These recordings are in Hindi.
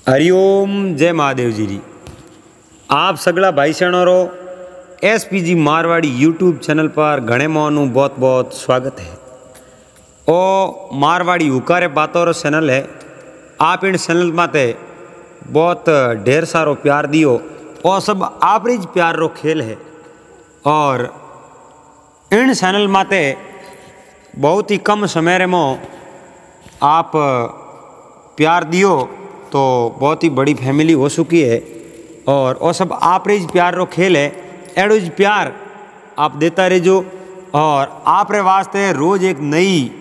हरिओम जय महादेव जी। आप सगला भाई सैनोरो SPG मारवाड़ी यूट्यूब चैनल पर घणे मोनू बहुत बहुत स्वागत है। ओ मारवाड़ी हुकारे बातों रो चैनल है। आप इन चैनल माते बहुत ढेर सारो प्यार दियो और सब आप रिज प्यार रो खेल है। और इन चैनल माते बहुत ही कम समय में आप प्यार दियो तो बहुत ही बड़ी फैमिली हो चुकी है। और वो सब आप रे प्यार रो खेल है। एडो प्यार आप देता रहो और आप रे वास्ते रोज एक नई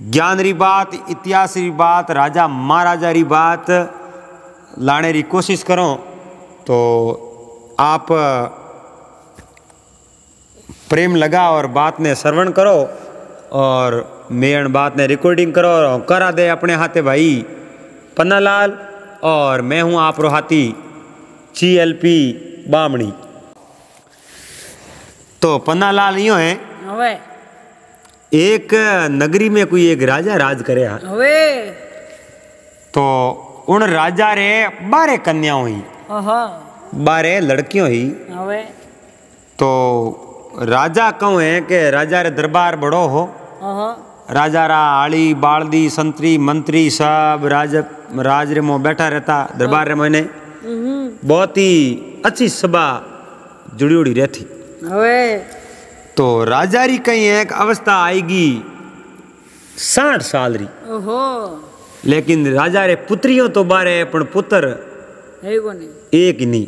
ज्ञान री बात, इतिहास री बात, राजा महाराजा री बात लाने री कोशिश करो। तो आप प्रेम लगा और बात ने श्रवण करो और मेन बात ने रिकॉर्डिंग करो और करा दे अपने हाथे भाई पन्नालाल। और मैं हूँ आप रो हाथी CLP बामणी। तो पन्नालाल यो है एक नगरी में कोई एक राजा राज करे तो उन राजा रे 12 कन्या हुई, 12 लड़कियों ही। तो राजा कहूँ है कि राजा रे दरबार बड़ो हो। राजा रा आली बालदी संतरी मंत्री सब राज रे में बैठा रहता दरबार रे मैंने बहुत ही अच्छी सभा जुड़ी उड़ी रहती। तो राजा री कहीं एक अवस्था आएगी 60 साल री। लेकिन राजा रे पुत्रियों तो 12 पण पुत्र एक ही नहीं।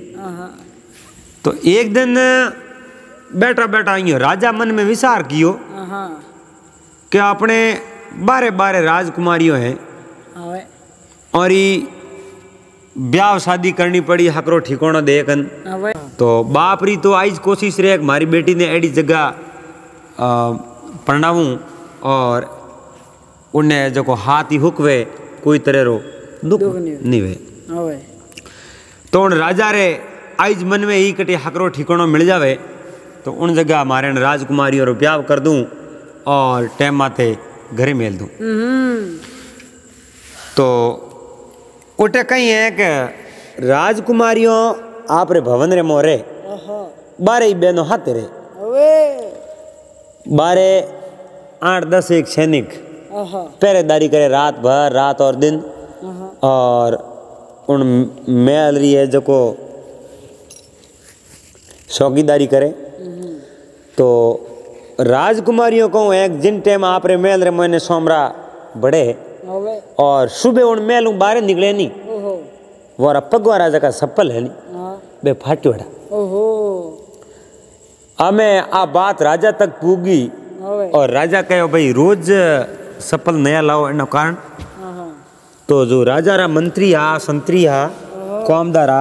तो एक दिन बैठा बैठा आइयो राजा मन में विचार कियो कि अपने 12 राजकुमारियों हैं और ब्याह शादी करनी पड़ी हकरो ठिकाना देखन। तो बाप री तो आज कोशिश रहे हमारी बेटी ने एडी जगह पढ़ाऊँ और उन्हें जो हाथ ही हुकवे कोई तरह रो दुख नहीं वे। तो उन राजा रे आज मन में ही कटे हकरो ठिकाना मिल जावे तो उन जगह हमारे राजकुमारियों रो ब्याह कर दूं और टाइम माथे घरे मेल दूं। तो उठे कहीं है कि राजकुमारियों आप रे भवन रे मोरे 12 बहनों हाथे रे 12 8-10 एक सैनिक पहरेदारी करे रात भर रात और दिन। और उन महल रही है जो को चौकीदारी करे। तो राजकुमारियों को एक जिन टाइम आप रे महल रे मैंने सोमरा बड़े और सुबह उन महल बाहर निकले नहीं वो पगवा राजा का सप्पल है नहीं बे फाट्योड़ा। हमें आ बात राजा तक पूगी और राजा कहे भाई रोज सप्पल नया लाओ इन कारण। तो जो राजा रा मंत्री हा संतरी हा कामदारा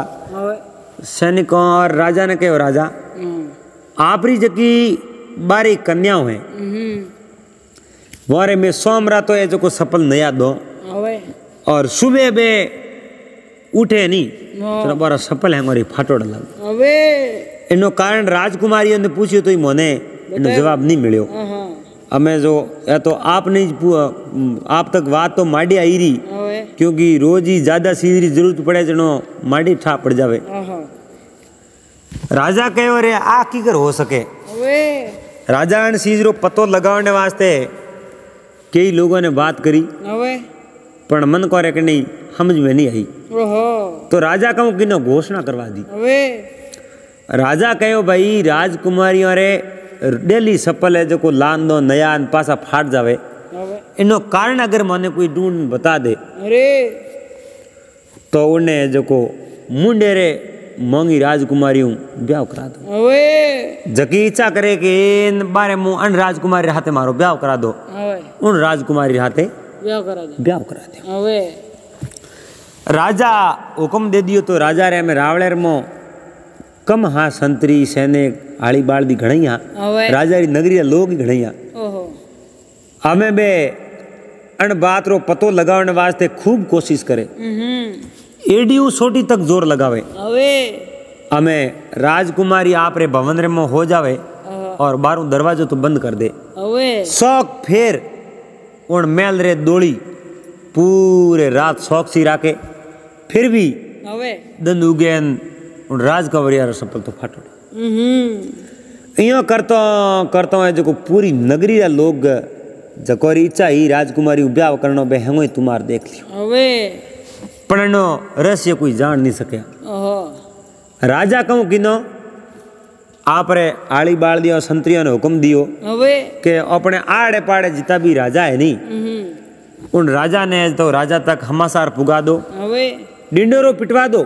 सैनिकों और राजा ने कहो राजा आप री जकी 12 कन्याओं हैं वारे में सोमरा तो है जो को सफल नया दो और सुबह बे उठे नहीं तो बारा सफल है हमारी फाटोड़ लग। इनो कारण राजकुमारियों ने पूछियो तो मोने इनो जवाब नहीं मिलियो। हमें जो या तो आप नहीं आप तक बात तो माड़ी आई रही क्योंकि रोज ही ज्यादा चीज की जरूरत पड़े जनो माड़ी ठा पड़ जावे। राजा कहो रे आ की कर हो सके। राजा ने चीज रो पतो लगाने वास्ते कई लोगों ने बात करी पर मन को रे कि नहीं समझ में नहीं आई। तो राजा कहूँ कि न घोषणा करवा दी। राजा कहो भाई राजकुमारियों रे डेली सफल है जो को लान दो नया पासा फाट जावे इनो कारण अगर मने कोई ढूंढ बता दे तो उन्हें जो को मुंडे रे मोंगी राजकुमारियों ब्याह करा दो। जकी इच्छा करे कि इन बारे मुँह अन राजकुमारी हाथे मारो ब्याह करा दो उन राजकुमारी हाथे ब्याह करा दो। राजा हुक्म दे दियो तो राजा रे में रावड़े मो कम हाँ संतरी सैनिक आली बालदी घणी हाँ राजा री नगरी लोग ही घणी हाँ। हमें बे अन बात रो पतो लगाने वास्ते खूब कोशिश करे एडियो छोटी तक जोर लगावे। हमें राजकुमारी आप रे भवन रे में हो जावे और बारू दरवाजो तो बंद कर दे। शौक फिर उन महल रे दोड़ी पूरे रात शौक सी राके फिर भी दंद उगे राज कंवरिया सफल तो फाटो इं करता करता है जो पूरी नगरी रा लोग जकोरी इच्छा ही राजकुमारी ब्याह करनो बे हेंगो तुम्हार देख लियो पण एनो रहस्य कोई जान नहीं सके राजा कहूं किनो आप रे आली बाल दियो संतरियों ने हुक्म दियो के अपने आड़े पाड़े जितना भी राजा है नहीं उन राजा ने तो राजा तक हमासार पुगा दो डिंडोरो पिटवा दो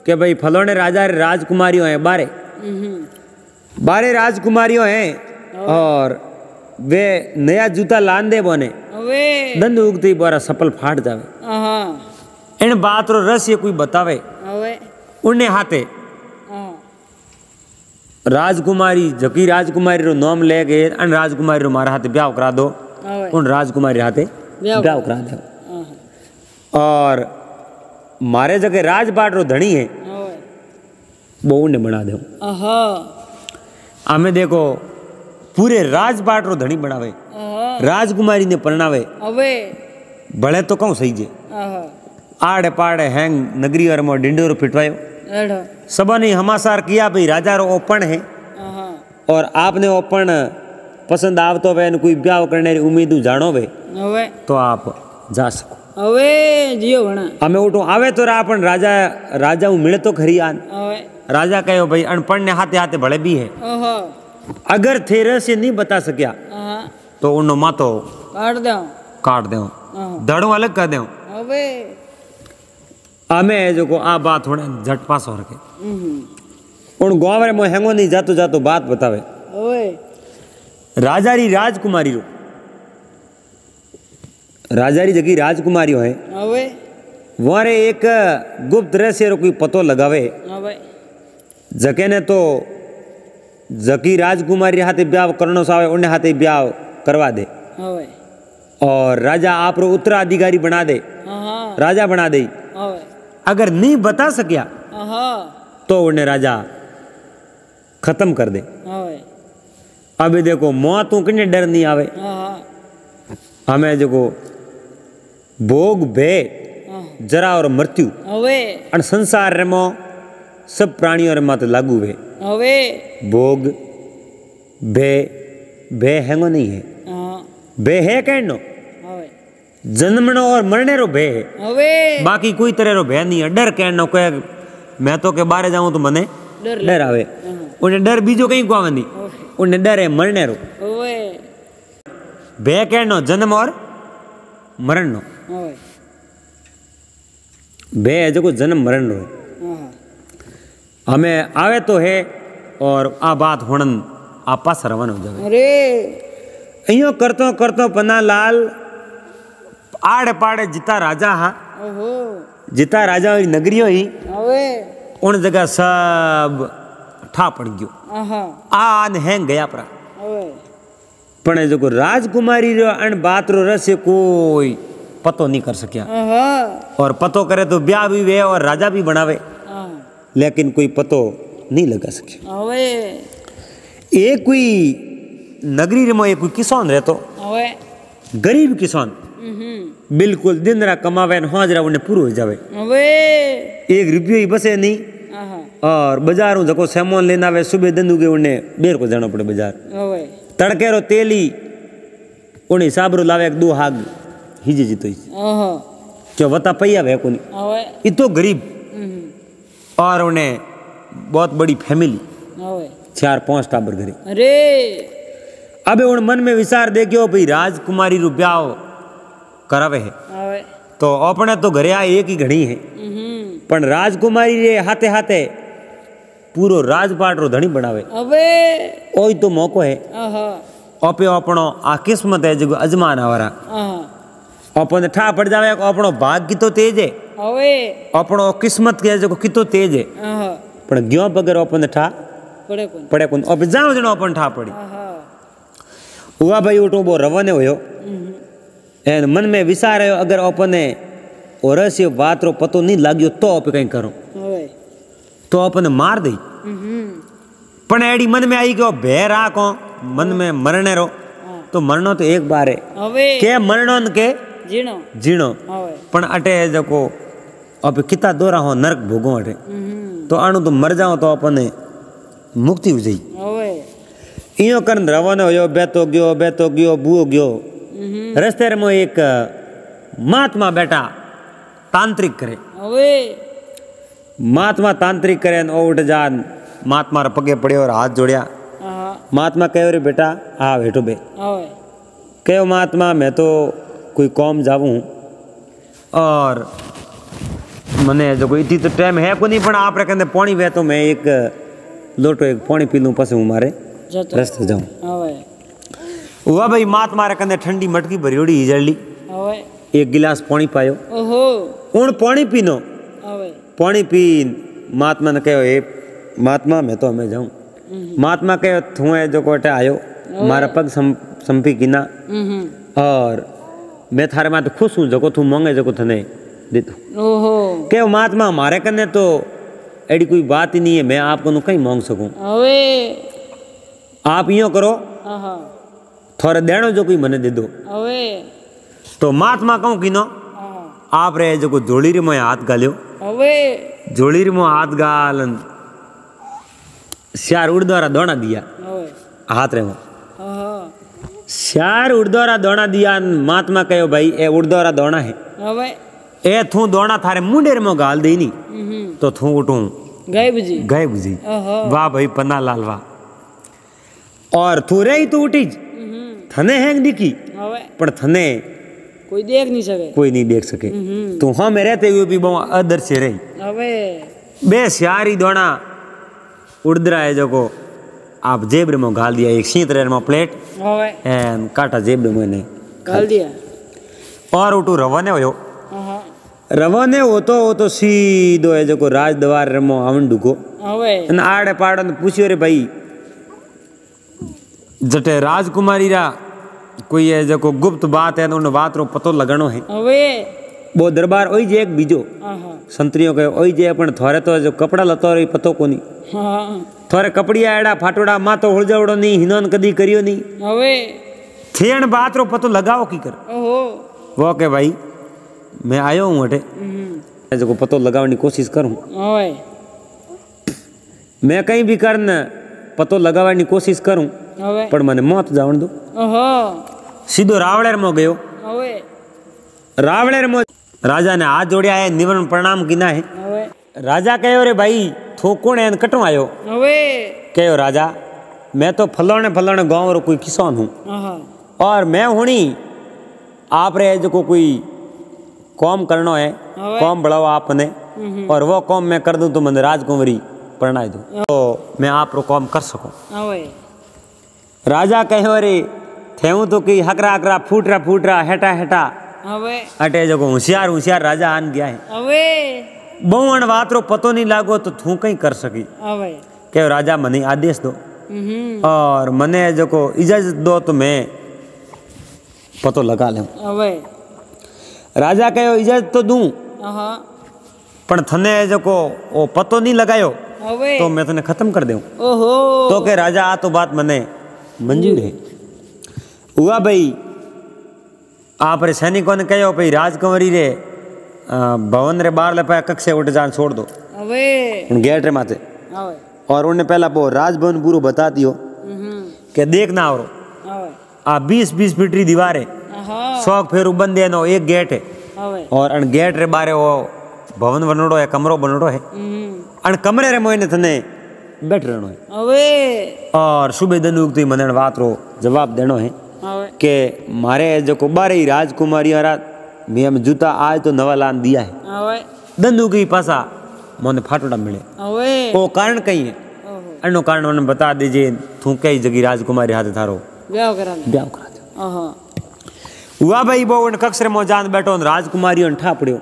के भाई फलोने राजा राजकुमारियों हैं बारे बारे राजकुमारियों हैं और वे नया जूता लान दे बोने दंड उगती बारा सफल फाट जावे इन बात रो रहस्य कोई बतावे उन्हें हाथे राजकुमारी जकी राजकुमारी रो नाम ले गए अन राजकुमारी रो मारा हाथे ब्याह करा दो उन राजकुमारी हाथे ब्याह करा दो और मारे जगह राजपाट रो धनी है वो उन्हें बना दो हमें देखो पूरे राजपाट रो धनी बनावे राजकुमारी ने परणावे भले तो कहूं सही जे आड़े पाड़े हैंग नगरी और मो डिंडोरो पिटवायो सब ने हमासार किया भाई राजा रो ओपन है और आपने ओपन पसंद आवतो वे कोई ब्याह करने री उम्मीद जानो वे तो आप जा सको जियो घणा हमें उठो आवे तो रापन राजा राजा मिले तो खरी आन राजा कहो भाई अनपढ़ ने हाथे हाथे भले भी है अगर थे रहस्य नहीं बता सकिया तो उन्नो मातो काट दो दड़ो अलग कर दो हमें जो को आ बात होने झट पास हो रखे उन गांव रे मो हेंगो नहीं जातो जातो बात बतावे राजा री राजकुमारी रो राजा री जगी राजकुमारी है वारे एक गुप्त रहस्य रो कोई पतो लगावे जके ने तो जकी राजकुमारी हाथे ब्याह करनो सावे उन्हें हाथे ब्याह करवा दे और राजा आप रो उत्तराधिकारी बना दे राजा बना दे अगर नहीं बता सकिया तो उन्हें राजा खत्म कर दे अभी देखो मौत किन्ने डर नहीं आवे हमें जो भोग भय जरा और मृत्यु और संसार रे मो सब प्राणियों रे माते लागू है भोग भय भय हैंगो नहीं है भय है कहनो जन्मनो और मरने रो भय है बाकी कोई तरह रो भय नहीं है डर कहनो कहे मैं तो के बारे जाऊं तो मने डर आवे उन्हें डर बीजो कहीं को आवे नहीं उन्हें डर है मरने रो भय कहनो जन्म और मरण नो भय है जो जन्म मरण रो हमें आवे तो है और आ बात होनन आपा सरवन हो जावे अरे इयो करतो करतो पन्ना लाल आड़े पाड़े जिता राजा हा जिता राजा वाली नगरी ही उन जगह सब ठा पड़ गयो आन हैंग गया परा पण जो राजकुमारी रो अन बात रो रहस्य कोई पतो नहीं कर सकिया और पतो करे तो ब्याह भी वे और राजा भी बनावे लेकिन कोई पतो नहीं लगा सके एक कोई नगरी में एक कोई किसान रहतो गरीब किसान बिल्कुल दिन रात कमावे हाजरा उन्हें पूरा हो जावे एक रुपये ही बसे नहीं और बाजार जको सामान लेना आवे सुबह दिन उगे उन्हें बेर को जाना पड़े बाजार तड़के रो तेली उन्हें हिसाब रो लावे एक दो हाग हिजे जीतो क्यों बता पैया वे को नहीं इतो गरीब और उन्हें बहुत बड़ी फैमिली 4-5 टाबर घरे अरे अबे उन मन में विचार देखियो भाई राजकुमारी रू ब्याह करावे है तो अपने तो घरे आ एक ही घड़ी है पण राजकुमारी रे हाथे हाथे पूरो राजपाट रो धनी बनावे अबे ओई तो मौको है ओपे अपनो आ किस्मत है जो अजमान आवारा अपन ठा पड़ जावे अपनो भाग कितो तेज है अपनो किस्मत के जो कितो तेज है पण ग्यो बगर अपन ठा पड़े कोन अब जाओ जनो अपन ठा पड़ी हुआ भाई उठो बो रवाने होयो एन मन में विचार आयो अगर अपने औरस्य बात रो पतो नहीं लाग्यो तो आप कहीं करो तो अपने मार दे पण एडी मन में आई गयो भय राखो मन में मरने रो तो मरनो तो एक बार है के मरणो के जीणो पण अटे जको अब कितना दोरा हो नरक भोगो अटे तो आणु तो मर जाओ तो अपने मुक्ति हो जाई इयो करन रवाना होयो बेतो गयो बुओ गयो रस्ते में एक महात्मा बेटा तांत्रिक करे महात्मा तांत्रिक करे ओ उठ जान महात्मा रे पगे पड़े और हाथ जोड़िया महात्मा कहो रे बेटा आ बैठो बे कहो महात्मा मैं तो कोई कौम जाऊँ और मने जो कोई इतनी तो टाइम है को नहीं पण आप कहते पानी वे तो मैं एक लोटो एक पानी पी लूँ पस हूँ मारे रस्ते जाऊँ हुआ भाई महात्मा रे कहते ठंडी मटकी भरियोड़ी हिजड़ ली एक गिलास पानी पायो उन पानी पीनो पानी पी महात्मा ने कहो ए महात्मा मैं तो हमें जाऊँ महात्मा कहो तू है जो कोटे आयो मारा पग संपी गिना और मैं थारे माते खुश हूँ जो तू मांगे जो थने दे दो कहो महात्मा हमारे कने तो एडी कोई बात ही नहीं है मैं आपको कहीं मांग सकूं आप यो करो थोड़े देनो जो कोई मने दे दो तो महात्मा कहूँ कि नो आप रे जो जोड़ी रे मोए हाथ गाल्यो जोड़ी रे मोए हाथ गालन श्यार उड़द्वारा दोना दिया हाथ रे मो श्यार उड़द्वारा दोना दिया महात्मा कहो भाई ए उड़द्वारा दोना है ए थू दोना थारे मुंडे रे मो गाल दे नी तो थू उठूं गए बुझी वाह भाई पन्ना लाल वाह और थू रे तो उठी थने हैंग दिखी पर थने कोई नहीं देख सके तू हाँ में रहते हुए भी बहुत अदर से रही बे श्यारी दोना उड़दरा है जो को आप जेब में गाल दिया एक शीत रे में प्लेट एंड काटा जेब में ने गाल दिया और उठू रवाने होयो रवाने हो तो सीधो है जो राज दरबार रे मो आवन डुको न आड़े पाड़े ने पूछियो रे भाई जटे राजकुमारी रा कोई है जो गुप्त बात है उन बात रो पतो लगानो है वो दरबार ओई जे एक बीजो संतरियों के ओई जे अपन थोरे तो जो कपड़ा लतो रे पतो कोनी थोरे कपड़िया एड़ा फाटोड़ा मा तो हुलजवड़ो नहीं हिनोन कदी करियो नहीं थेण बात रो पतो लगाओ की कर वो के भाई मैं आयो हूँ अटे जो पतो लगाने की कोशिश करूँ मैं कहीं भी करन पतो लगाने की कोशिश करूँ पर मने मौत जावन दो सीधो रावणेर में गयो रावणेर में राजा ने हाथ जोड़िया है निवरण प्रणाम किना है राजा कहो रे भाई थो कौन है कटो आयो कहो राजा मैं तो फलाने गांव रो कोई किसान हूँ और मैं हुनी आप रे जो कोई कौम करनो है कौम बढ़ाओ आपने और वो कौम मैं कर दूं तो मैंने राजकुमारी परणाई दूं तो मैं आप रो कौम कर सकूं राजा कहो रे थेऊ तो कि हकरा फूट रहा हेटा अटे जो होशियार राजा आन गया है बहुण बात रो पतो नहीं लागो तो तू कहीं कर सकी कहो राजा मने आदेश दो और मने जो को इजाजत दो तो मैं पतो लगा लूं राजा कहो इजाजत तो दूं पण थने जो को ओ पतो नहीं लगायो तो मैं तने खत्म कर दूं तो के राजा आ तो बात मने मंजूर है हुआ भाई आप रे सैनिकों ने कहो भाई राजकुमारी रे भवन रे बाहर लपाया कक्षे उठ जान छोड़ दो गेट रे माथे और उन्हें पहला वो राजभवन पूरा बता दियो कि देखना और आ 20 फीट री दीवार है 100 फेरू बंदे नो एक गेट है और अन गेट रे बारे वो भवन बनोड़ो है कमरो बनोड़ो है अन कमरे रे मोने थने बैठ रहनो है और सुबह दनुक तो मनन बात रो जवाब देनो है के मारे जो को बारे राजकुमारी हरा मैं जूता आज तो नवा लान दिया है दंदू की पासा मोने फाटोड़ा मिले वो कारण कहीं है अनो कारण उन्हें बता दीजिए तू कई जगह राजकुमारी हाथ थारो ब्याह करा दो हुआ भाई वो उन कक्षर में जान बैठो राजकुमारी ठा पड़ियो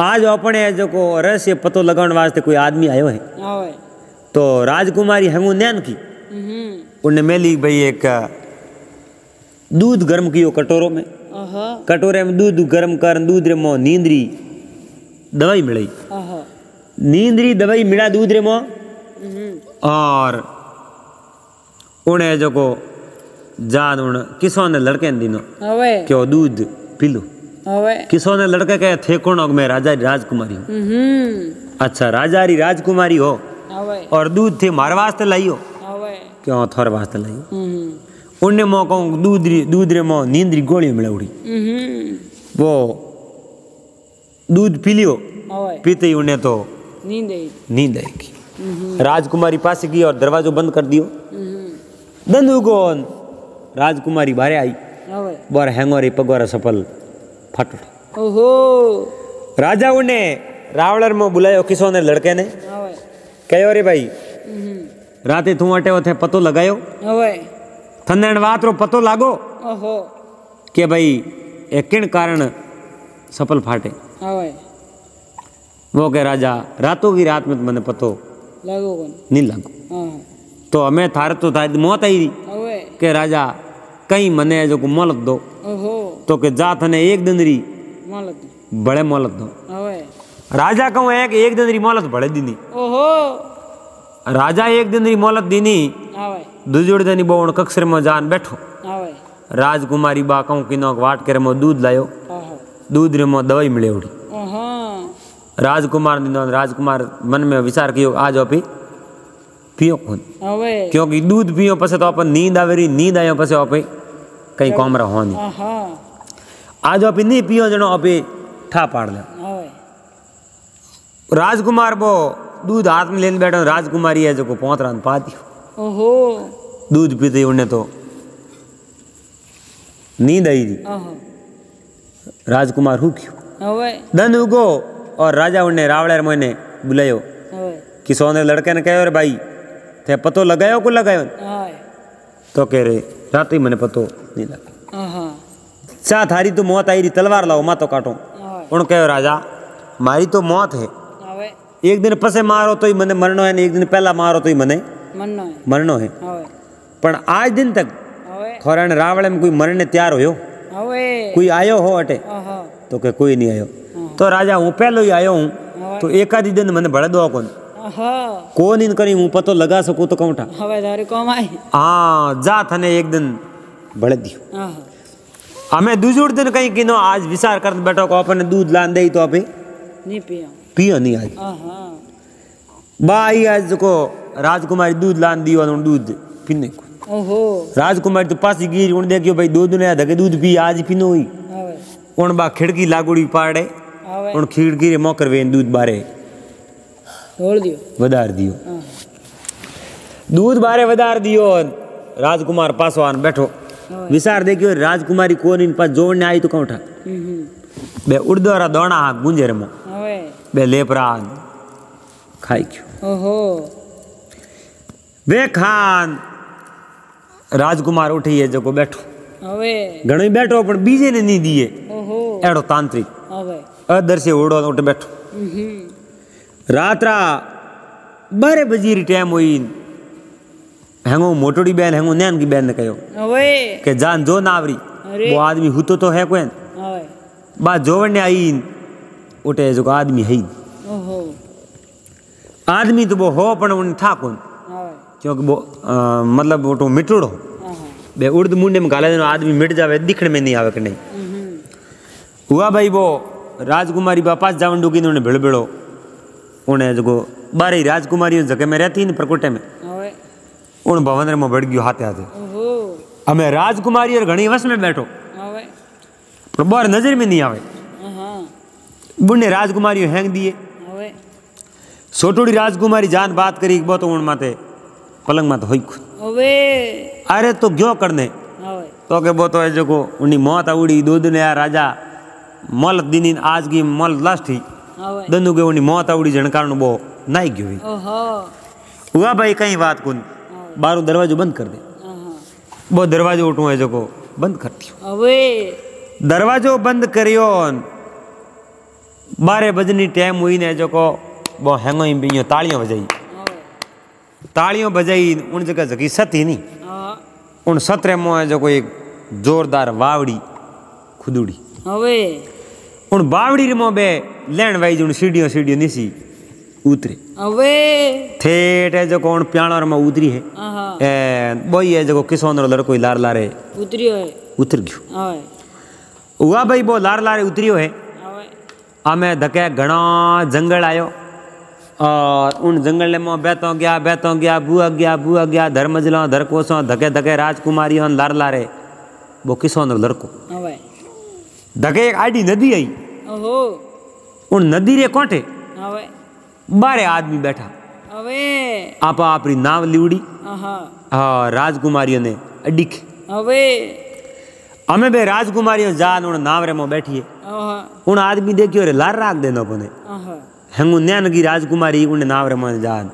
आज अपने जो को रहस्य पतो लगाने वास्ते कोई आदमी आयो है तो राजकुमारी हंगू नैन की उन्हें मेली भाई एक दूध गर्म कियो कटोरे में दूध गर्म कर दूध रे मो नींदरी दवाई मिलाई नींदरी दवाई मिला दूध रे मो और उन्हें जो को जान उन किसान ने लड़के दिनो क्यों दूध पी लो किसो ने लड़के कहे थे कौन हो? मैं राजा री राजकुमारी हूँ। अच्छा, राजा री राजकुमारी हो और दूध थे मारे वास्ते लाई हो? क्यों थोड़े वास्ते लाई? उन्हें मो कहूँ दूध रे मो नींद री गोली मिले उड़ी, वो दूध पी लियो, पीते ही उन्हें तो नींद आएगी। राजकुमारी पास गई और दरवाजो बंद कर दियो। दंदू को राजकुमारी बाहर आई, बार हैंगोरी पगवारा सफल फट। ओहो, राजा उन्हें रावलर में बुलायो किसो ने लड़के ने, कहो रे भाई राते तू अटे थे पतो लगायो, थंदन बात रो पतो लागो के भाई एक किन कारण सफल फाटे? वो के राजा रातों की रात में मैंने पतो नहीं लागो, तो हमें थारे तो था मौत आई के राजा कहीं मने जो को मोहलत दो, तो के जा थने एक दिन री बड़े मोहलत दो। राजा कहूँ है कि एक दिन री मोहलत बड़े दीनी। राजा एक दिन री मोहलत दीनी, दूजोड़ दिन बोण कक्षर में जान बैठो। राजकुमारी बा कहूँ कि नौक वाट करे मो दूध लायो, दूध रे मो दवाई मिले उड़ी। राजकुमार मन में विचार कियो आज पी पियो खुद, क्योंकि दूध पियो पसे तो अपन नींद आवेरी, नींद आयो पसे आपे कहीं कमरा हो नहीं। आज आप नहीं पियो जनो आपे ठा पाड़ ले। राजकुमार वो दूध हाथ में लेने बैठो, राजकुमारी है जो को पोतरान पा दियो। दूध पीते उन्हें तो नींद आई थी। राजकुमार हुक्यो दन उगो और राजा उन्हें रावड़ेर मोने बुलायो कि सोने लड़के ने कहो रे भाई थे पतो लगायो को लगायो? तो कह रहे रात ही मैंने पतो नहीं लगा। चा थारी तो मौत आई रही, तलवार लाओ मा तो काटो। उन कहो राजा मारी तो मौत है, एक दिन पसे मारो तो ही मने मरनो है, एक दिन पहला मारो तो ही मने मरनो है। पर आज दिन तक थोड़ा रावण में कोई मरने तैयार हो, कोई आयो हो अटे? तो के कोई नहीं आयो। तो राजा हूँ पहलो ही आयो हूँ, तो एक आधी दिन मैंने बड़े दो कौन इन करी हूँ पतो लगा सकूँ तो कौन था? हाँ जा थने एक दिन बड़े दियो। हमें दूसरे दिन कहीं किनो आज विचार कर बैठो को अपने दूध लान दे तो अभी नहीं पियो नहीं आज बाई आज को राजकुमारी दूध लान दियो और दूध पीने को। राजकुमारी तो पास गिर उन देखियो भाई दो दिन धके दूध पी आज पीनो हुई। उन बा खिड़की लागुड़ी पाड़े उन खिड़की रे मोकर वेन दूध बारे छोड़ दियो, वदार दियो, दूध बारे वदार दियो। राजकुमार पासवान बैठो विचार देखियो राजकुमारी कौन इन पास जोड़ने आई तो कौन था? बे उड़दोरा दौड़ा हाथ गुंजेर मो बे लेपरा खाई क्यों वे खान। राजकुमार उठी है जो को बैठो घणो बैठो पर बीजे ने नहीं दिए एड़ो तांत्रिक अदर से उड़ो उठ बैठो। रात्रा 12 बजे री टाइम हुई। हैंगो मोटोड़ी बहन हैंगो नैन की बहन ने कहो के जान जो नावरी वो आदमी हुतो तो है कोई बात जोवने आई उठे जो आदमी है आदमी तो वो हो पर उन था कौन, क्योंकि वो मतलब वो तो मिटुड़ो बे उर्द मुंडे में गाले आदमी मिट जावे दिखने में नहीं आवे कि नहीं हुआ भाई। वो राजकुमारी वापस जावन डूकी उन्हें भिड़ भिड़ो उन्हें जो 12 राजकुमारी जगह में रहती न प्रकोटे में उन भवन में बढ़ गयो हाथे हाथे। हमें राजकुमारी और घनी वश में बैठो पर बार नजर में नहीं आवे। बुढ़ने राजकुमारी हैंग दिए छोटोड़ी राजकुमारी जान बात करी वो तो उन माते पलंग माते होई अरे तो क्यों करने तो के वो तो है जो को उन्हीं मौत उड़ी 2 दिन यार राजा मल दिन आज की मल लास्ट ही दंदू के उन्हीं मौत उड़ी जन कारण वो नहीं गयो हुआ भाई कहीं बात कौन बारू दरवाजो बंद कर दे। वो दरवाजो उठू है जो को बंद कर दियो। दरवाजो बंद करियो 12 बजनी टाइम हुई ने जो को वो हैंगो ही बियो तालियों बजाई उन जगह जगी सती नहीं उन सतरे में जो कोई जोरदार वावड़ी खुदुड़ी उन बावड़ी रे मोबे लेन वाई जो सीढ़ियों निसी उतरे ठेठ है जो कौन प्याणोर में उतरी है वही है जो किसोन लड़को लार लारे उतर गयो। हुआ भाई वो लार लारे उतरियो है। आमे धके घणा जंगल आयो और उन जंगल में बेतो गया बुआ गया धर मजलो धर कोसो धके धके राजकुमारियों लार लारे वो किसो न लड़को धके एक आडी नदी आई। उन नदी रे कोठे बारे आदमी बैठा आपा आपरी नाव लिवड़ी। हाँ राजकुमारियों ने अडिख हमें बे राजकुमारियों जान उन नाव रे में बैठिए। उन आदमी देखियो रे लार राख देनो पने हंगु नैन की राजकुमारी उन नाव रे में जान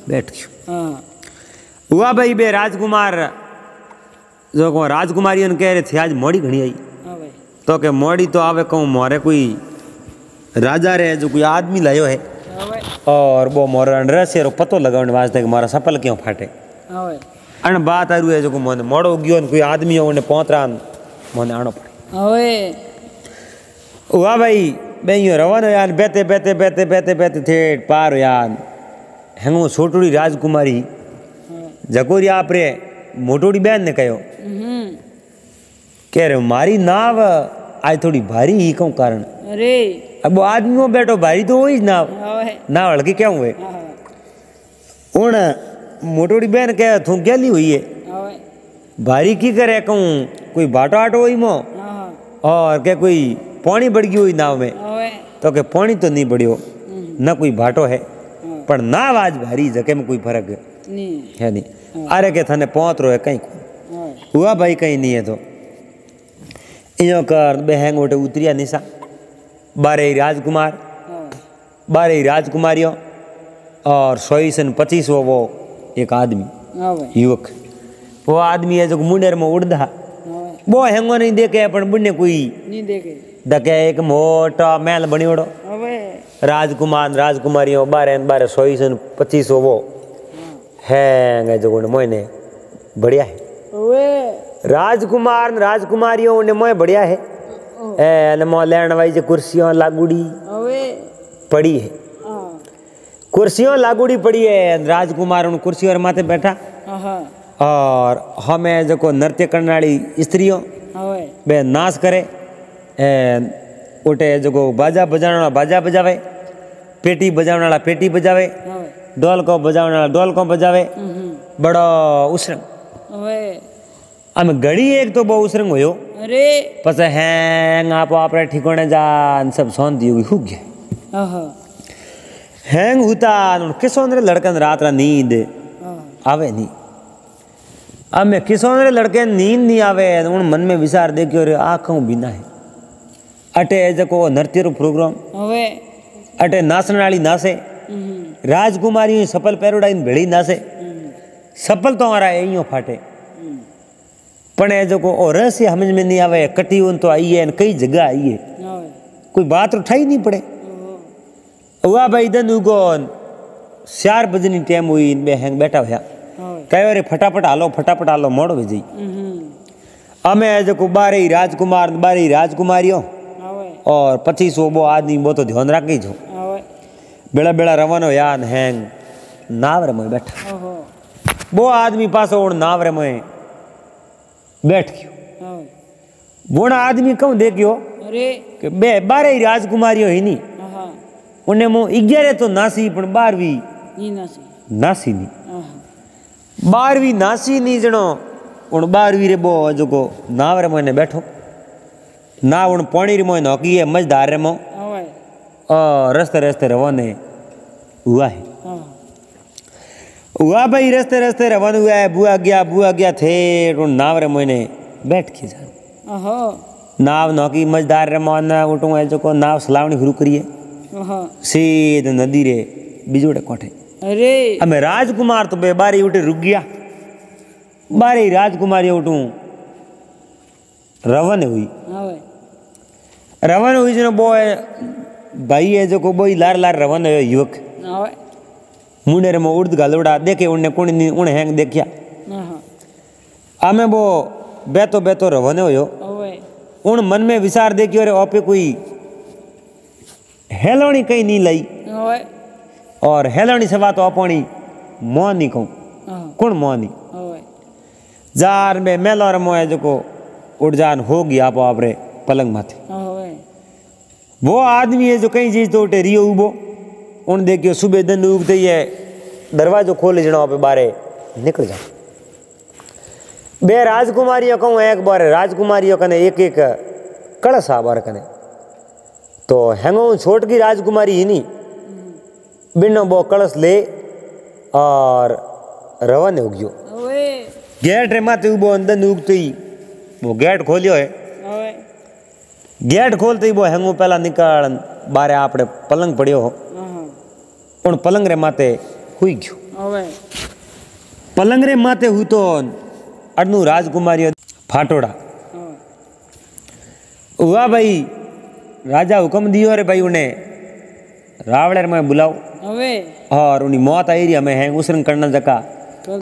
बैठ गयो। हुआ भाई बे राजकुमार जो को राजकुमारियों ने कह रहे थे आज मोड़ी घणी आई तो के मोड़ी तो आवे कहूँ मोरे कोई राजा रे जो कोई आदमी लायो है और वो मोरा रहस्य रो पतो लगाने वास्ते कि मारा सफल क्यों फाटे अन बात आरु है जो को मोने मोड़ो गयो कोई आदमी ओने पोतरा मोने आनो पड़े। हुआ भाई बेयो रवानो यार बेते बेते बेते बेते बेते थे पार यार हेंगो छोटुड़ी राजकुमारी जकोरी आपरे मोटोड़ी बहन ने कहो कह रहे मारी नाव आज थोड़ी भारी ही क्यों कारण अरे अब वो आदमी में बैठो भारी तो हो ही नाव नाव हल्की क्या हुए उन मोटोड़ी बहन कह थू गली हुई है भारी की करे कहूँ कोई बाटो आटो हुई मो और क्या कोई पानी बढ़ गई हुई नाव में तो के पानी तो नहीं बढ़ियो न कोई भाटो है पर नाव आज भारी जगह में कोई फर्क है नहीं अरे के थाने पहुंच रो है कहीं हुआ भाई कहीं नहीं है तो इो कर बेहंग उठे उतरिया निशा बारे राजकुमारियों और 125 वो एक आदमी युवक वो आदमी है जो मुंडेर में उड़दा वो हेंगो नहीं देखे अपन बुढ़ने कोई नहीं देखे दके एक मोटा महल बनी उड़ो राजकुमारियों 125 वो है जो मोने बढ़िया है राजकुमारियों ने मोए बढ़िया है ए मो लेन वाली कुर्सियों लागूड़ी पड़ी है कुर्सियों लागूड़ी पड़ी है राजकुमार उन कुर्सियों माथे बैठा और हमें जो नृत्य करने वाली स्त्रियों बे नाच करे उठे जो बाजा बजाने वाला बाजा बजावे पेटी बजाने वाला पेटी बजावे ढोल को बजाने वाला ढोल को बजावे बड़ो उसरंग हम घड़ी एक तो बहुत उसरंग हो अरे पस हैंग आप आपरे ठिकाने जान सब सौन दी हो गया हैंग होता किसों लड़कन रात नींद आवे नहीं अब मैं किसों लड़के नींद नहीं आवे उन मन में विचार देखियो रे आँखों बिना है अटे जको नृत्य रो प्रोग्राम अटे नाचने वाली नाचे राजकुमारी सफल पैरोड़ा भेड़ी नाचे सफल तो हमारा यही फाटे पण जो रहस्य समझ में नहीं आवे कटी उन तो आई है कई जगह आई है कोई बात उठाई नहीं पड़े हुआ भाई दिन उगो 4 बजे टाइम हुई हैंग बैठा हुआ कहो रे फटाफट हालो मोड़ भेजी अमे जो 12 राजकुमारियों और 25 वो आदमी वो तो ध्यान रख ही जो बेड़ा बेड़ा रवानो यान हैंग नाव रे में बैठा वो आदमी पास नाव रे में बैठ गयो वो आदमी कहूँ देखियो कि 12 राजकुमारियों ही नहीं उन्हें मो 11 तो नासी पण 12वीं नासी नहीं 12वीं नासी नहीं जनो उन 12वीं रे बो जो को नाव रे मोने बैठो ना उन पानी रे मोने नौकी है मझदार रे मो और रस्ते रवाने हुआ है हुआ भाई रस्ते रवान हुआ है बुआ गया थे उन नाव रे मोने बैठ के जा नाव नौकी मझदार रे मोने उठो है जो को नाव सलावनी शुरू करिए सीध नदी रे बिजोड़े कोठे अरे हमें राजकुमार तो बेबारी उठे रुक गया 12 राजकुमारी उठूं रवन हुई जो बोय भाई है जो को बोई लार रवन है युवक मुंडेर में उर्द गालोड़ा देखे उन्हें कुणी उन हैंग देखिया हमें वो बेतो रवन हो उन मन में विचार देखियो रे ओपे कोई हेलोनी कहीं नहीं लाई और हेलोनी सवा तो अपनी मोहनी कहूँ कौन मोहनी जार में मेलोर मोह जो को उड़जान होगी आप रे पलंग माथे। वो आदमी है जो कई चीज तो उठे रियो उबो उन देखियो सुबह दिन उगते ही है दरवाजो खोले जणो पे बारे निकल जा। बे राजकुमारियों कहूँ एक बार राजकुमारियों कने एक एक कलश आ बार कने तो हैंगो छोट की राजकुमारी ही नहीं बिनो वो कलश ले और रवाने हो गयो। गेट रे माथे उबो अंदर उगते ही वो गेट खोलियो है। गेट खोलते ही वो हैंगो पहला निकाल बारे आपने पलंग पड़ियो हो उन पलंग रे माथे हुई गयो। पलंग रे माथे हुई तो अडनू राजकुमारी फाटोड़ा हुआ भाई राजा हुक्म दियो रे भाई उन्हें रावणेर में बुलाओ और उन्हीं मौत आई रही हमें है उसरंग करना जका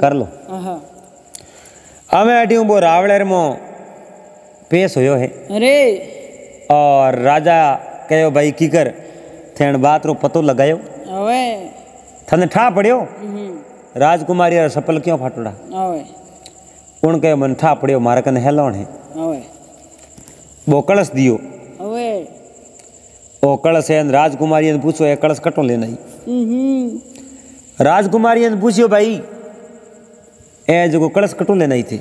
कर लो। हमें अटी वो रावणेर में पेश होयो है। अरे और राजा कहो भाई की कर थेन बात रो पतो लगायो थने ठा पड़ियो राजकुमारी और सपल क्यों फाटोड़ा उन कहो मन ठा पड़ियो मारे कने हेलोण है। वो कलश दियो वो कलश है राजकुमारी ने पूछो ये कलश कटो लेना ही राजकुमारी ने पूछियो भाई ए जो कलश कटो लेना ही थे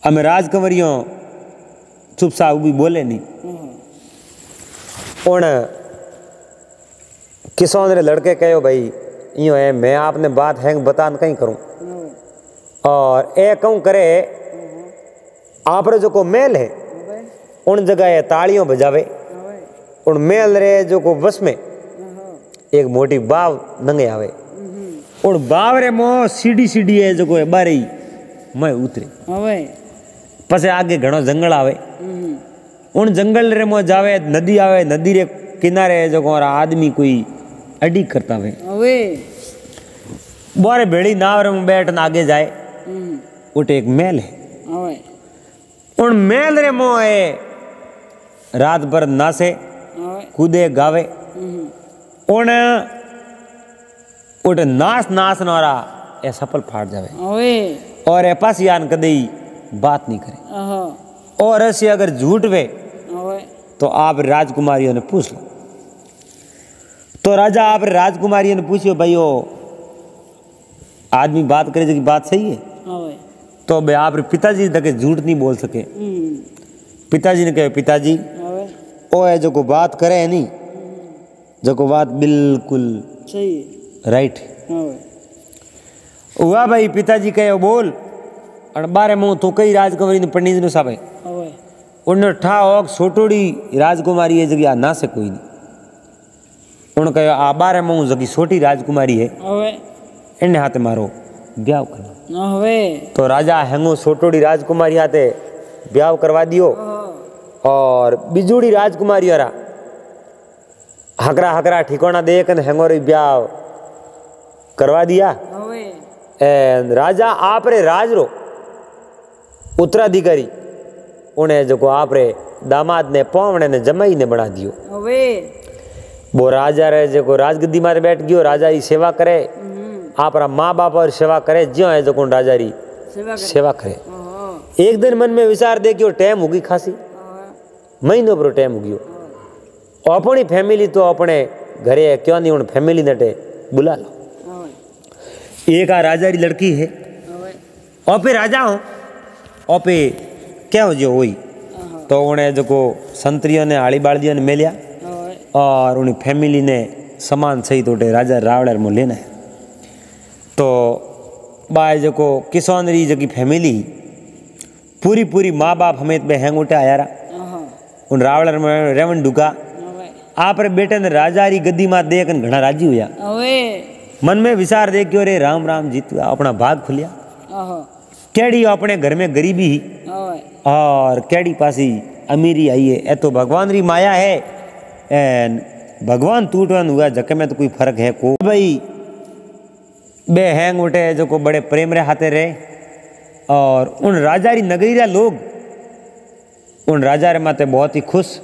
हमें राजकुमारियों चुपचाप भी बोले नहीं उन किसान रे लड़के कहो भाई यो है मैं आपने बात है बतान कहीं करूं और ए कहूं करे आप जो को मेल है उन जगह तालियों बजावे उन मेल रे जो को बस में एक मोटी बाव नंगे आवे उन बाव रे मो सीढ़ी सीढ़ी है जो को बारे मैं उतरे पसे आगे घणो जंगल आवे उन जंगल रे मो जावे नदी आवे नदी रे किनारे जो को आदमी कोई अडी करता वे बोरे बेड़ी नाव रे में बैठ आगे जाए उठे एक महल है उन महल रे मो है रात भर नाचे कूदे गावे उन उठ नाच नाच नारा ए सफल फाट जावे और ए पास यान कदई बात नहीं करे और ऐसे अगर झूठ वे तो आप राजकुमारियों ने पूछ लो। तो राजा आप राजकुमारियों ने पूछियो भाई ओ आदमी बात करे जो बात सही है तो बे आप पिताजी तक झूठ नहीं बोल सके। पिताजी ने कहे पिताजी ओ है जो को बात करे है नहीं जो को बात बिल्कुल सही राइट हुआ भाई पिताजी कहे बोल और बारे मुँह तो कई राजकुमारी ने पंडित ने साबे उन ठा ओक छोटोड़ी राजकुमारी है जगह ना से कोई नहीं उन कहे आ बारे मुँह जगी छोटी राजकुमारी है इन्हें हाथे मारो ब्याह करना तो राजा हैंगो छोटोड़ी राजकुमारी हाथे ब्याह करवा दियो और बिजूड़ी राजकुमारी वाला हकरा हकरा ठिकाना देख हैंगो रे ब्याह करवा दिया एंड राजा आप रे राज रो उत्तराधिकारी उन्हें जो को आप रे दामाद ने पौवणे ने जमाई ने बना दियो। वो राजा रे जो को राजगद्दी मारे बैठ गयो राजा की सेवा करे आप माँ बाप और सेवा करे ज्यो है जो को राजा री सेवा करे। एक दिन मन में विचार दे कि टाइम होगी खासी महीनों पर टाइम होगी अपनी फैमिली तो अपने घरे क्यों नहीं उन फैमिली नटे बुला लो। एक आ राजा री लड़की है ओपे राजा हो ओपे क्या हो जो वही तो उन्हें जो को संतरियों ने आड़ी बाड़ियों ने मिलिया और उन्हें फैमिली ने सामान सही तोटे राजा रावणेर में लेना है तो बाय जो को किसान री जो की फैमिली पूरी पूरी माँ बाप हमें पे हैंग उठे आया रहा उन रावणेर में रेवन डुका आप रे बेटे ने राजा री गद्दी मां देख घना राजी हुआ मन में विचार दे क्यों रे राम राम जीत अपना भाग खुलिया केड़ी अपने घर में गरीबी ही और केड़ी पासी अमीरी आई है ए तो भगवान री माया है एन भगवान टूटवान हुआ जके में तो कोई फर्क है को भाई बे हैंग उठे जो को बड़े प्रेम रे हाथे रहे और उन राजा री नगरी रा लोग उन राजा रे माते बहुत ही खुश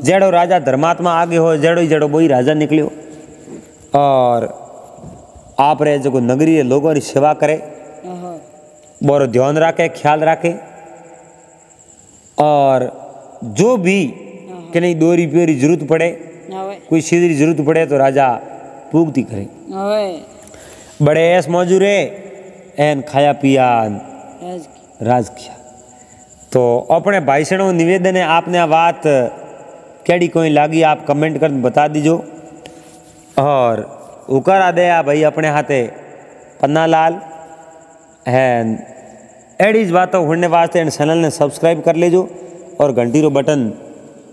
जेड़ो राजा धर्मात्मा आगे हो जेड़ो ही जेड़ो वही राजा निकलियो और आप रे जो नगरी लोगों की सेवा करे बोरो ध्यान रखे ख्याल रखे और जो भी कि नहीं 2 रुपये की जरूरत पड़े, कोई चीज की जरूरत पड़े तो राजा पूगती करे। बड़े ऐस मौजूरे एन खाया पिया राज किया। तो अपने भाई से निवेदन है, आपने आ बात कैडी कोई लागी आप कमेंट कर बता दीजो। और उकर आदे आ भाई अपने हाथे पन्ना लाल एंड एडीज बातों होने वास्ते चैनल ने सब्सक्राइब कर लेजो और घंटी रो बटन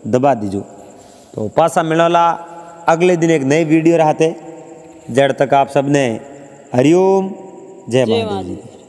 दबा दीजो। तो पासा मिलोला अगले दिन एक नई वीडियो रहते। जड़ तक आप सबने हरिओम जय महादेव जी।